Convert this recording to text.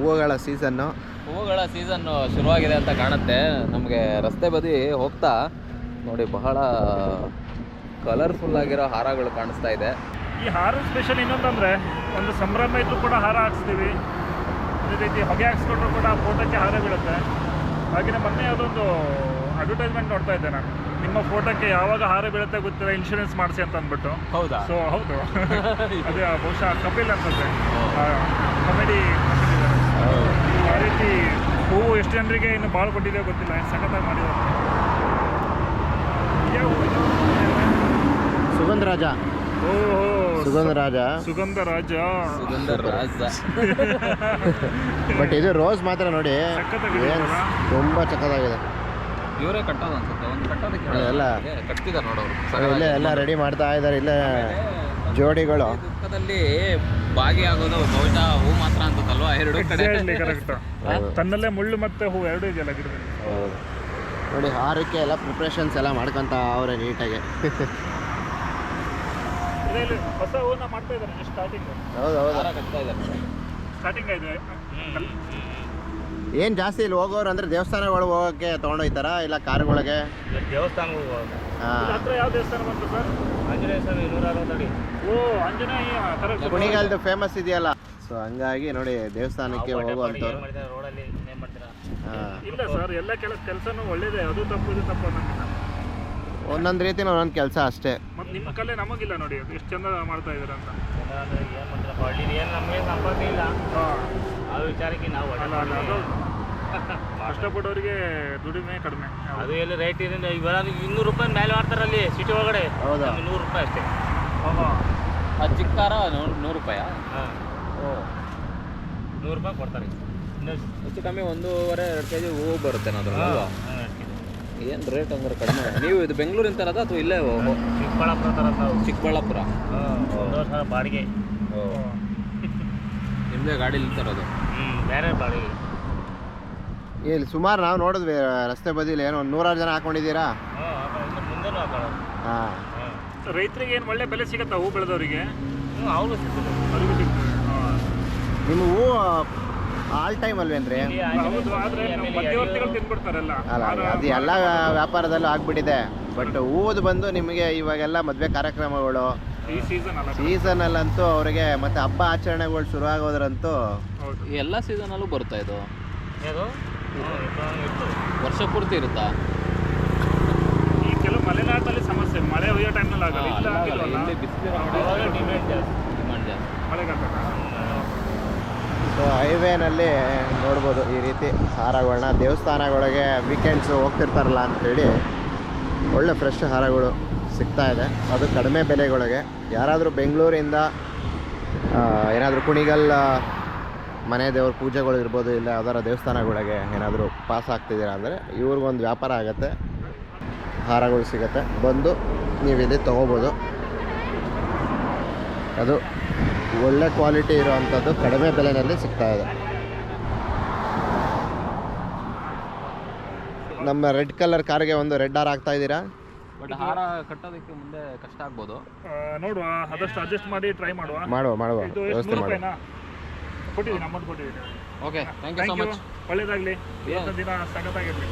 ಹೂವುಗಳ ಸೀಸನ್ನು ಶುರುವಾಗಿದೆ ಅಂತ ಕಾಣುತ್ತೆ. ನಮಗೆ ರಸ್ತೆ ಬದಿ ಹೋಗ್ತಾ ನೋಡಿ ಬಹಳ ಕಲರ್ಫುಲ್ ಆಗಿರೋ ಹಾರಗಳು ಕಾಣಿಸ್ತಾ ಇದೆ. ಈ ಹಾರ ಸ್ಪೆಷಲ್ ಇನ್ನೊಂದಂದರೆ ಒಂದು ಸಂಭ್ರಮ ಇದ್ರೂ ಕೂಡ ಹಾರ ಹಾಕ್ಸ್ತೀವಿ. ಅದೇ ರೀತಿ ಹೊಗೆ ಹಾಕ್ಸ್ಕೊಂಡ್ರು ಕೂಡ ಫೋಟೋಕ್ಕೆ ಹಾರ ಬೀಳುತ್ತೆ. ಹಾಗೆಯೇ ಮೊನ್ನೆ ಯಾವುದೊಂದು ಅಡ್ವರ್ಟೈಸ್ಮೆಂಟ್ ನೋಡ್ತಾ ಇದ್ದೆ ನಾನು, ನಿಮ್ಮ ಫೋಟೋಕ್ಕೆ ಯಾವಾಗ ಹಾರ ಬೀಳುತ್ತೆ ಗೊತ್ತಿಲ್ಲ, ಇನ್ಶೂರೆನ್ಸ್ ಮಾಡಿಸಿ ಅಂತ ಅಂದ್ಬಿಟ್ಟು. ಹೌದಾ? ಸೊ ಹೌದು, ಅದೇ ಬಹುಶಃ ಕಪಿಲ್ ಅನ್ಸುತ್ತೆ, ಕಾಮಿಡಿ. ಆ ರೀತಿ ಹೂವು ಎಷ್ಟು ಜನರಿಗೆ ಇನ್ನು ಭಾಳ ಕೊಟ್ಟಿದೆಯೋ ಗೊತ್ತಿಲ್ಲ, ಸಖತ್ತಾಗಿ ಮಾಡಿದ್ದಾರೆ. ಸುಗಂಧರಾಜ. ಸುಗಂಧರಾಜ. ಬಟ್ ಇದು ರೋಸ್ ಮಾತ್ರ ನೋಡಿ ತುಂಬಾ ಚಕ್ಕದಾಗಿದೆ. ಇವರೇ ಕಟ್ಟೋದು ಅನ್ಸುತ್ತೆ, ಒಂದು ಕಟ್ಟೋದಕ್ಕೆ ಎಲ್ಲ ಕಟ್ತಿದ್ದಾರೆ ನೋಡೋರು. ಇಲ್ಲೇ ಎಲ್ಲ ರೆಡಿ ಮಾಡ್ತಾ ಇದ್ದಾರೆ ಇಲ್ಲೇ ಜೋಡಿಗಳು. ದುಃಖದಲ್ಲಿ ಭಾಗಿಯಾಗೋದು ಬಹುಶಃ ಹೂ ಮಾತ್ರ ಅಂತಲ್ವಾ, ಎರಡು ಕಡೆ. ಕರೆಕ್ಟ್, ತನ್ನಲ್ಲೇ ಮುಳ್ಳು ಮತ್ತೆ ಹೂ ಎರಡು ಇದೆಯಲ್ಲ ಗಿಡದಲ್ಲಿ. ನೋಡಿ ಹಾರಕ್ಕೆ ಎಲ್ಲ ಪ್ರಿಪ್ರೇಷನ್ಸ್ ಎಲ್ಲ ಮಾಡ್ಕೊಂತ ಅವರೇ ನೀಟಾಗಿ. ಹೊಸ ಹೂವನ್ನ ಮಾಡ್ತಾ ಇದ್ದಾರೆ ಸ್ಟಾರ್ಟಿಂಗ್. ಸ್ಟಾರ್ಟಿಂಗ್ ಇದೆ. ಏನು ಜಾಸ್ತಿ ಇಲ್ಲಿ ಹೋಗೋರು ಅಂದ್ರೆ ದೇವಸ್ಥಾನಗಳು ಹೋಗೋಕ್ಕೆ ತೊಗೊಂಡೋಗ್ತಾರ, ಇಲ್ಲ ಕಾರುಗಳಿಗೆ? ದೇವಸ್ಥಾನಕ್ಕೆ ಹೋಗುವಾಗ. ಹತ್ರ ಯಾವ ದೇವಸ್ಥಾನ ಬಂತು ಸರ್? ಆಂಜನೇಯ ಸ್ವಾಮಿ 160 ಅಡಿ. ಓ, ಆಂಜನೇಯ ಕುಣಿಗಲ್ದು ಫೇಮಸ್ ಇದೆಯಲ್ಲ, ಸೊ ಹಂಗಾಗಿ ನೋಡಿ ದೇವಸ್ಥಾನಕ್ಕೆ ಹೋಗುವಂಥವ್ರು. ರೋಡಲ್ಲಿ ಏನ್ ಮಾಡ್ತೀರಾ? ಇಲ್ಲ ಸರ್, ಎಲ್ಲ ಕೆಲಸನೂ ಒಳ್ಳೇದೇ, ಅದು ತಪ್ಪು ಇದು ತಪ್ಪು ಅನ್ನೋಂಗಿಲ್ಲ. ಒಂದೊಂದು ರೀತಿನ ಒಂದೊಂದು ಕೆಲಸ ಅಷ್ಟೇ. ಮತ್ತು ನಿಮ್ಮ ಕಲೆ ನಮಗಿಲ್ಲ ನೋಡಿ, ಎಷ್ಟು ಚಂದ ಮಾಡ್ತಾ ಇದ್ದಾರೆ ಅಂತ. ಏನು ಮಾಡ್ತೀರಾ, ಹಳ್ಳಿ ಏನು ನಮಗೆ ಸಂಪರ್ಕ ಇಲ್ಲ. ಆ ವಿಚಾರಕ್ಕೆ ನಾವು ಕಷ್ಟಪಟ್ಟವರಿಗೆ ದುಡಿಮೆ ಕಡಿಮೆ. ಅದು ಎಲ್ಲಿ ರೈಟ್ ಇದೆ, ಇವಾಗ 200 ರೂಪಾಯಿ ಮೇಲೆ ಮಾಡ್ತಾರೆ ಅಲ್ಲಿ ಸಿಟಿ ಒಳಗಡೆ. 100 ರೂಪಾಯಿ ಅಷ್ಟೇ. ಅದು ಚಿಕ್ಕ ಕಾರ 100 ರೂಪಾಯಿ. ಹಾಂ, ಓ 100 ರೂಪಾಯಿ ಕೊಡ್ತಾರೆ. ಹೆಚ್ಚು ಕಮ್ಮಿ 1.5-2 kg ಹೂವು ಬರುತ್ತೆ ಅದ್ರಲ್ಲ. ಏನು ರೇಟ್ ಅಂದ್ರೆ ಕಡಿಮೆ. ನೀವು ಇದು ಬೆಂಗಳೂರಿನ ತರದ ಅಥವಾ ಇಲ್ಲೇ? ಚಿಕ್ಕಬಳ್ಳಾಪುರ ತರದ ನಾವು. ಚಿಕ್ಕಬಳ್ಳಾಪುರ. 1,000 ಬಾಡಿಗೆ. ನಿಮ್ಮದೇ ಗಾಡೀಲಿ ತರೋದು? ಬೇರೆ ಬಾಡಿಗೆ. ಇಲ್ಲಿ ಸುಮಾರು ನಾವು ನೋಡಿದ್ವಿ ರಸ್ತೆ ಬದಿಲಿ, ಏನೋ 100 ಜನ ಹಾಕೊಂಡಿದ್ದೀರಾ? ಮುಂದೆನೂ ಹಾಕೊಳ್ಳೋದು. ಹಾಂ, ರೈತರಿಗೆ ಏನು ಒಳ್ಳೆ ಬೆಲೆ ಸಿಗುತ್ತಾ ಹೂ ಬೆಳೆದವರಿಗೆ? ಅವ್ರಿಗೂ ಸಿಗ್ತದೆ. ಅವ್ರಿಗೂ ಸಿಗ್ತದೆ. ನಿಮ್ಮ ಹೂ ಆಲ್ ಟೈಮ್ ಅಲ್ವೇನ್ರಿ? ಹೌದು, ಆದರೆ ಮಧ್ಯವರ್ತಿಗಳು ತಿಂದ್ಬಿಡ್ತಾರಲ್ಲ. ಅಲ್ಲ, ಅದು ಎಲ್ಲ ವ್ಯಾಪಾರದಲ್ಲೂ ಆಗ್ಬಿಟ್ಟಿದೆ. ಬಟ್ ಹೂದು ಬಂದು ನಿಮಗೆ ಇವಾಗೆಲ್ಲ ಮದುವೆ ಕಾರ್ಯಕ್ರಮಗಳು ಈ ಸೀಸನಲ್ಲಂತೂ ಅವರಿಗೆ ಮತ್ತೆ ಹಬ್ಬ ಆಚರಣೆಗಳು ಶುರು ಆಗೋದ್ರಂತೂ ಎಲ್ಲ ಸೀಸನಲ್ಲೂ ಬರುತ್ತಾ ಇದು? ಅದು ವರ್ಷ ಪೂರ್ತಿ ಇರುತ್ತಾ? ಈ ಕೆಲವು ಮಲೆನಾಡಿನಲ್ಲಿ ಸಮಸ್ಯೆ, ಮಳೆ ಹೊಯ್ಯೋ ಟೈಮ್ನಲ್ಲಿ ಆಗಲ್ಲ. ಡಿಮ್ಯಾಂಡ್ ಜಾಸ್ತಿ. ಮಳೆಗಾಲ. ಸೊ ಹೈವೇನಲ್ಲಿ ನೋಡ್ಬೋದು ಈ ರೀತಿ ಹಾರಗಳನ್ನ. ದೇವಸ್ಥಾನಗಳಿಗೆ ವೀಕೆಂಡ್ಸು ಹೋಗ್ತಿರ್ತಾರಲ್ಲ ಅಂಥೇಳಿ ಒಳ್ಳೆ ಫ್ರೆಶ್ ಹಾರಗಳು ಸಿಗ್ತಾ ಇದೆ, ಅದು ಕಡಿಮೆ ಬೆಲೆಗಳಿಗೆ. ಯಾರಾದರೂ ಬೆಂಗಳೂರಿಂದ ಏನಾದರೂ ಕುಣಿಗಲ್ ಮನೆ ದೇವ್ರ ಪೂಜೆಗಳು ಇರ್ಬೋದು, ಇಲ್ಲ ಯಾವ್ದಾರ ದೇವಸ್ಥಾನಗಳಿಗೆ ಏನಾದರೂ ಪಾಸ್ ಆಗ್ತಿದ್ದೀರಾ ಅಂದರೆ ಇವ್ರಿಗೊಂದು ವ್ಯಾಪಾರ ಆಗುತ್ತೆ, ಹಾರಗಳು ಸಿಗುತ್ತೆ, ಬಂದು ನೀವು ಇಲ್ಲಿ ತೊಗೋಬೋದು. ಅದು ಒಳ್ಳೆ ಕ್ವಾಲಿಟಿ ಇರೋವಂಥದ್ದು ಕಡಿಮೆ ಬೆಲೆಯಲ್ಲಿ ಸಿಗ್ತಾ ಇದೆ. ನಮ್ಮ ರೆಡ್ ಕಲರ್ ಕಾರ್ಗೆ ಒಂದು ರೆಡ್ ಹಾರ ಹಾಕ್ತಾ ಇದ್ದೀರಾ? ಬಟ್ ಹಾರ ಕಟ್ಟೋದಕ್ಕೆ ಮುಂದೆ ಕಷ್ಟ ಆಗ್ಬೋದು. ನೋಡುವ, ಆದಷ್ಟು ಅಡ್ಜಸ್ಟ್ ಮಾಡಿ ಟ್ರೈ ಮಾಡುವ. ವ್ಯವಸ್ಥೆ ಮಾಡುವ. ಕೊಟ್ಟಿದ್ದೀನಿ, ಅಮೌಂಟ್ ಕೊಟ್ಟಿದ್ದೀನಿ. Okay, thank you so much. ಒಳ್ಳೇದಾಗಲಿ, ದಿನ ಸಖತ್ತಾಗಿರಲಿ.